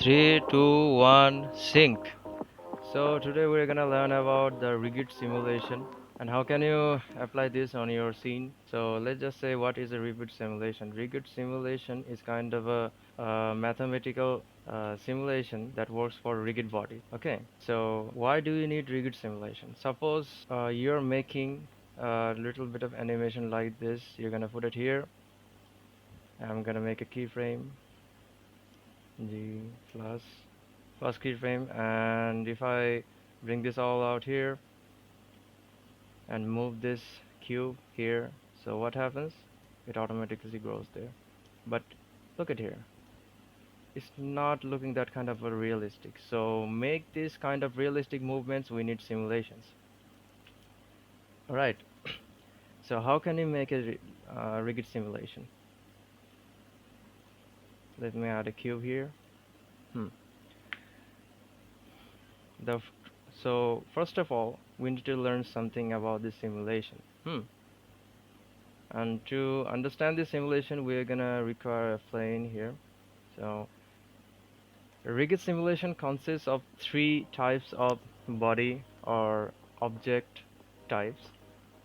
Three, two, one, sync. So today we're gonna learn about the rigid simulation and how can you apply this on your scene. So let's just say what is a rigid simulation. Rigid simulation is kind of a mathematical simulation that works for rigid body. Okay, so why do you need rigid simulation? Suppose you're making a little bit of animation like this. You're gonna put it here. I'm gonna make a keyframe G plus first keyframe, and if I bring this all out here and move this cube here, so what happens? It automatically grows there. But look at here, it's not looking that kind of a realistic. So make this kind of realistic movements, we need simulations. All right, so how can you make a rigid simulation? Let me add a cube here. Hmm. the f- so first of all we need to learn something about this simulation. And to understand this simulation, we are gonna require a plane here. So a rigid simulation consists of three types of body or object types.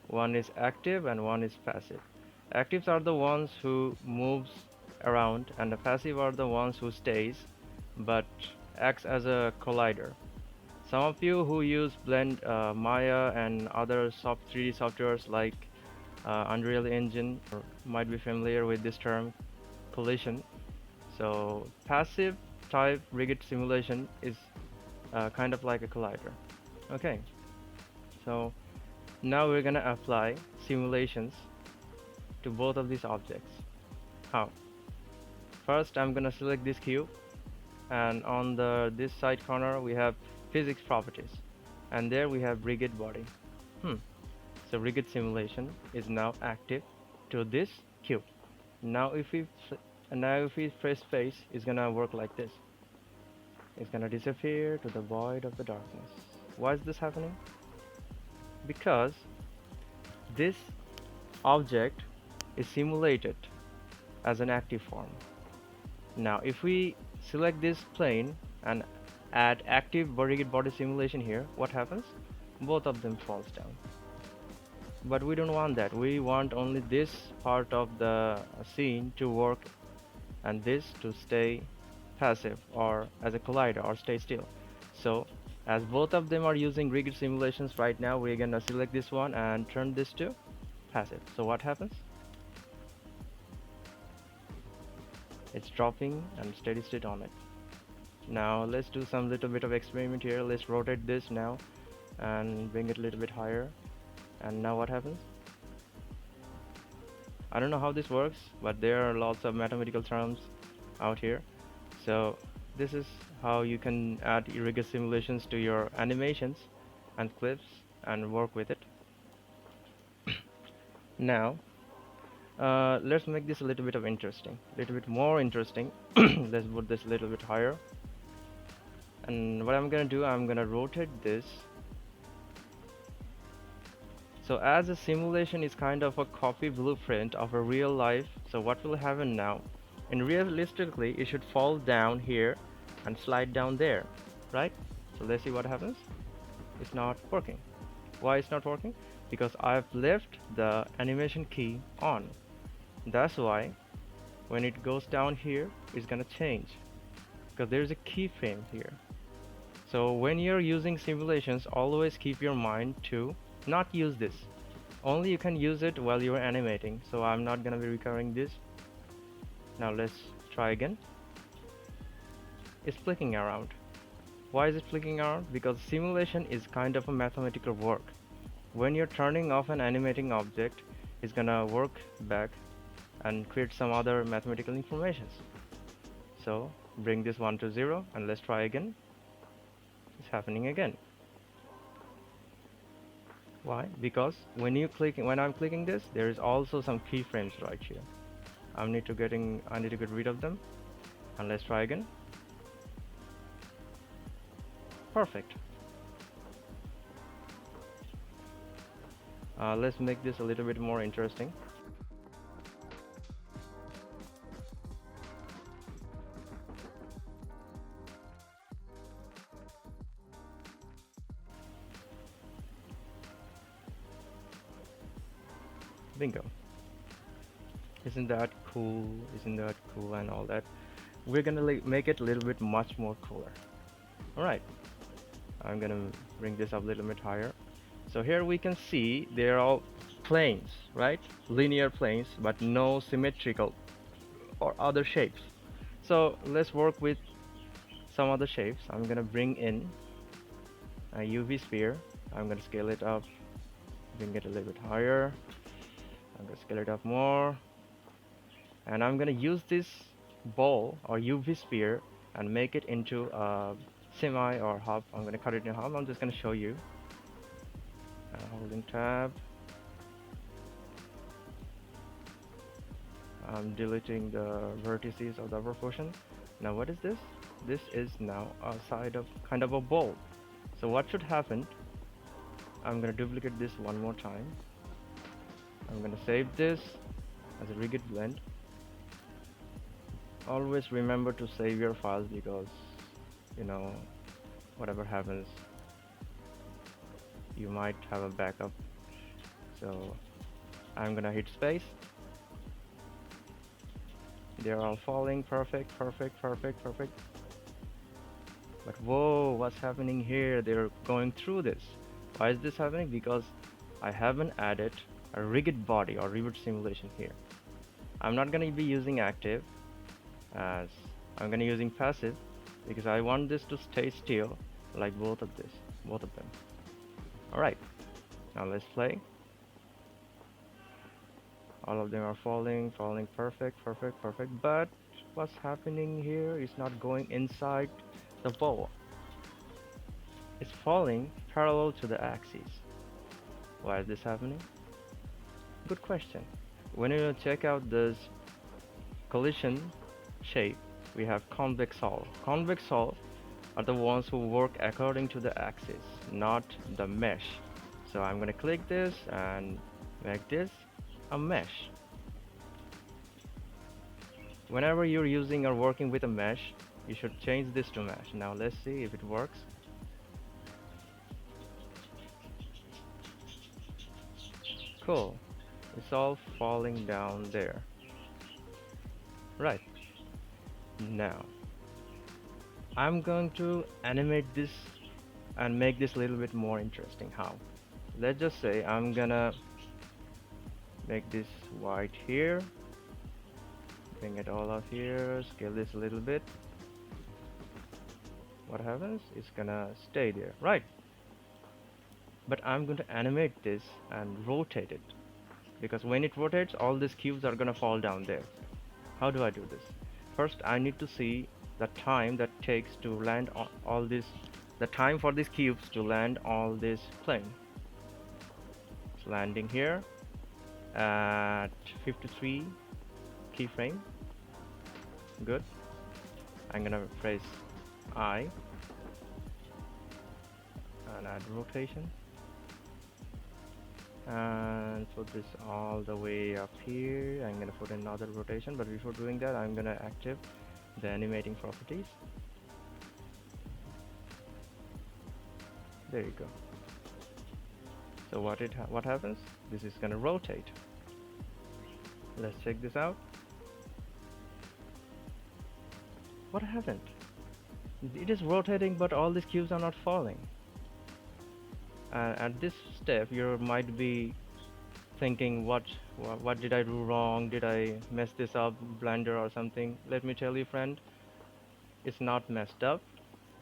One is active and one is passive. Actives are the ones who moves around, and the passive are the ones who stays but acts as a collider. Some of you who use Blend, Maya and other 3D softwares like Unreal Engine might be familiar with this term collision. So passive type rigid simulation is kind of like a collider. Okay, so now we're gonna apply simulations to both of these objects. How? First, I'm gonna select this cube, and on the this side corner we have physics properties, and there we have rigid body. Hmm. So rigid simulation is now active to this cube. Now if we press space, it's gonna work like this. It's gonna disappear to the void of the darkness. Why is this happening? Because this object is simulated as an active form. Now if we select this plane and add active rigid body simulation here, what happens? Both of them falls down. But we don't want that. We want only this part of the scene to work and this to stay passive or as a collider or stay still. So as both of them are using rigid simulations right now, we're gonna select this one and turn this to passive. So what happens? It's dropping and steady state on it. Now let's do some little bit of experiment here. Let's rotate this now and bring it a little bit higher. And now what happens? I don't know how this works, but there are lots of mathematical terms out here. So this is how you can add rigid simulations to your animations and clips and work with it. Now let's make this a little bit of interesting, a little bit more interesting. Let's put this a little bit higher. And what I'm gonna do, I'm gonna rotate this. So as a simulation is kind of a copy blueprint of a real life, so what will happen now? And realistically, it should fall down here and slide down there, right? So let's see what happens. It's not working. Why it's not working? Because I've left the animation key on. That's why when it goes down here, it's gonna change because there's a keyframe here. So when you're using simulations, always keep your mind to not use this. Only you can use it while you're animating. So I'm not gonna be recovering this. Now let's try again. It's flicking around. Why is it flicking around? Because simulation is kind of a mathematical work. When you're turning off an animating object, it's gonna work back and create some other mathematical informations. So bring this one to 0 and let's try again. It's happening again. Why? Because when I'm clicking this, there is also some keyframes right here. I need to get rid of them. And let's try again. Perfect. Let's make this a little bit more interesting. Bingo. Isn't that cool? Isn't that cool and all that? We're gonna make it a little bit much more cooler. All right, I'm gonna bring this up a little bit higher. So here we can see they're all planes, right? Linear planes, but no symmetrical or other shapes. So let's work with some other shapes. I'm gonna bring in a UV sphere. I'm gonna scale it up, bring it a little bit higher. I'm gonna scale it up more, and I'm gonna use this ball or UV sphere and make it into a semi or half. I'm gonna cut it in half. I'm just gonna show you. Holding tab. I'm deleting the vertices of the upper portion. Now what is this? This is now a side of kind of a ball. So what should happen? I'm gonna duplicate this one more time. I'm gonna save this as a rigid blend. Always remember to save your files because you know whatever happens you might have a backup. So I'm gonna hit space. They're all falling perfect, perfect, perfect, perfect. But whoa, what's happening here? They're going through this. Why is this happening? Because I haven't added a rigid body or rivet simulation here. I'm not gonna be using active as I'm gonna using passive because I want this to stay still like both of them. Alright, now let's play. All of them are falling, perfect, perfect, perfect. But what's happening here is not going inside the ball. It's falling parallel to the axis. Why is this happening? Good question. When you check out this collision shape, we have convex hull. Convex hull are the ones who work according to the axis, not the mesh. So I'm going to click this and make this a mesh. Whenever you're using or working with a mesh, you should change this to mesh. Now let's see if it works. Cool. It's all falling down there. Right. Now, I'm going to animate this and make this a little bit more interesting. How? Let's just say I'm gonna make this white here, bring it all up here, scale this a little bit. What happens? It's gonna stay there, right? But I'm going to animate this and rotate it because when it rotates, all these cubes are gonna fall down there. How do I do this? First, I need to see the time that takes to land on all this, the time for these cubes to land on this plane. It's landing here at 53 keyframe. Good. I'm gonna press I and add rotation and put this all the way up here. I'm gonna put another rotation, but before doing that I'm gonna active the animating properties. There you go. So what happens? This is gonna rotate. Let's check this out. What happened? It is rotating, but all these cubes are not falling. At this step, you might be thinking, what did I do wrong? Did I mess this up, Blender or something? Let me tell you, friend, it's not messed up.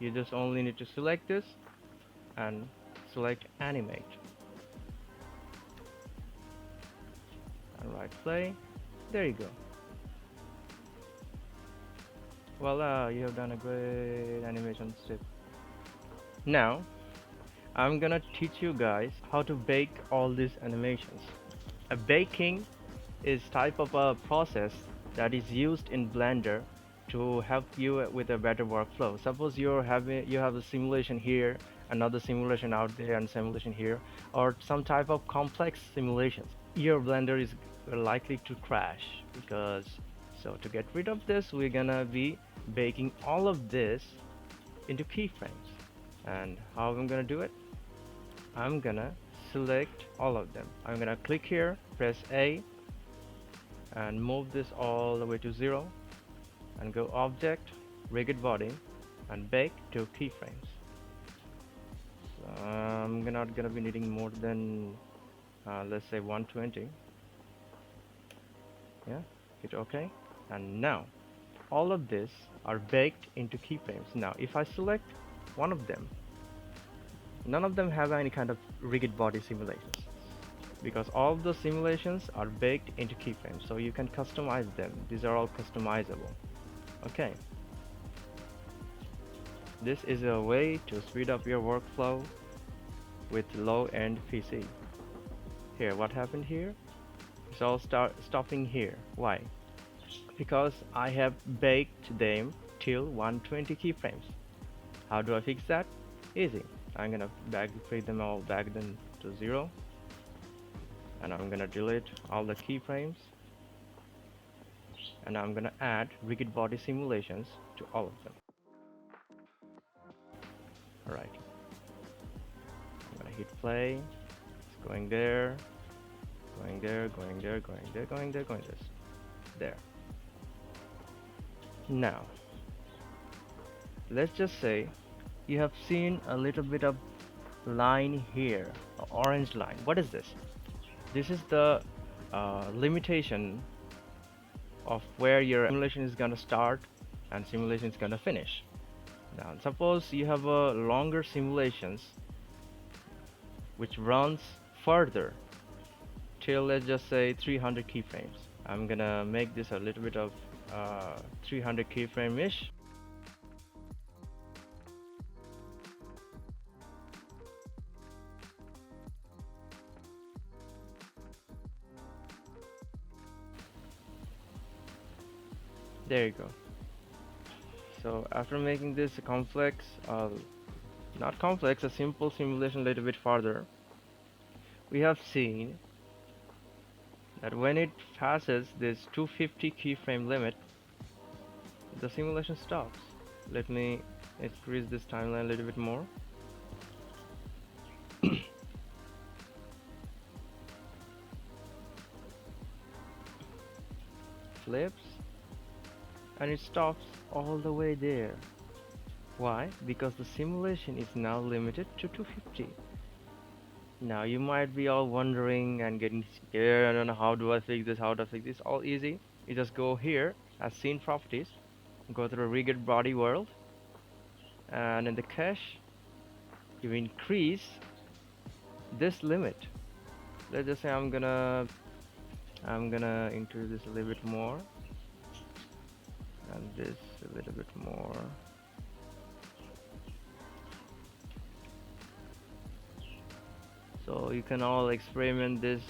You just only need to select this and select animate. And right play. There you go. Voila, you have done a great animation step. Now, I'm gonna teach you guys how to bake all these animations. A baking is type of a process that is used in Blender to help you with a better workflow. Suppose you have a simulation here, another simulation out there, and simulation here, or some type of complex simulations. Your Blender is likely to crash because so to get rid of this, we're gonna be baking all of this into keyframes. And how I'm gonna do it? I'm gonna select all of them. I'm gonna click here, press A, and move this all the way to 0, and go Object, Rigid Body, and Bake to keyframes. So I'm not gonna be needing more than let's say 120. Yeah, hit OK, and now all of this are baked into keyframes. Now if I select one of them, none of them have any kind of rigid body simulations, because all of the simulations are baked into keyframes, so you can customize them. These are all customizable. Okay, this is a way to speed up your workflow with low-end PC. Here, what happened here? It's all stopping here. Why? Because I have baked them till 120 keyframes. How do I fix that? Easy. I'm gonna bring them all back then to 0, and I'm gonna delete all the keyframes, and I'm gonna add rigid body simulations to all of them. Alright, I'm gonna hit play. It's going there, going there, going there, going there, going there, going this. There. Now, let's just say you have seen a little bit of line here, an orange line. What is this? This is the limitation of where your simulation is gonna start and simulation is gonna finish. Now, suppose you have a longer simulations which runs further till, let's just say, 300 keyframes. I'm gonna make this a little bit of 300 keyframe-ish. There you go. So after making this complex, not complex, a simple simulation a little bit farther, we have seen that when it passes this 250 keyframe limit, the simulation stops. Let me increase this timeline a little bit more. Flips, and it stops all the way there. Why? Because the simulation is now limited to 250. Now you might be all wondering and getting scared. I don't know, how do I fix this? How do I fix this? All easy. You just go here as scene properties, go to the rigid body world, and in the cache you increase this limit. Let's just say I'm gonna increase this a little bit more, and this a little bit more. So you can all experiment this.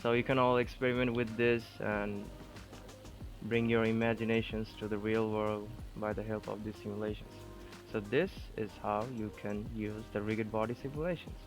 So you can all experiment with this and bring your imaginations to the real world by the help of these simulations. So this is how you can use the rigid body simulations.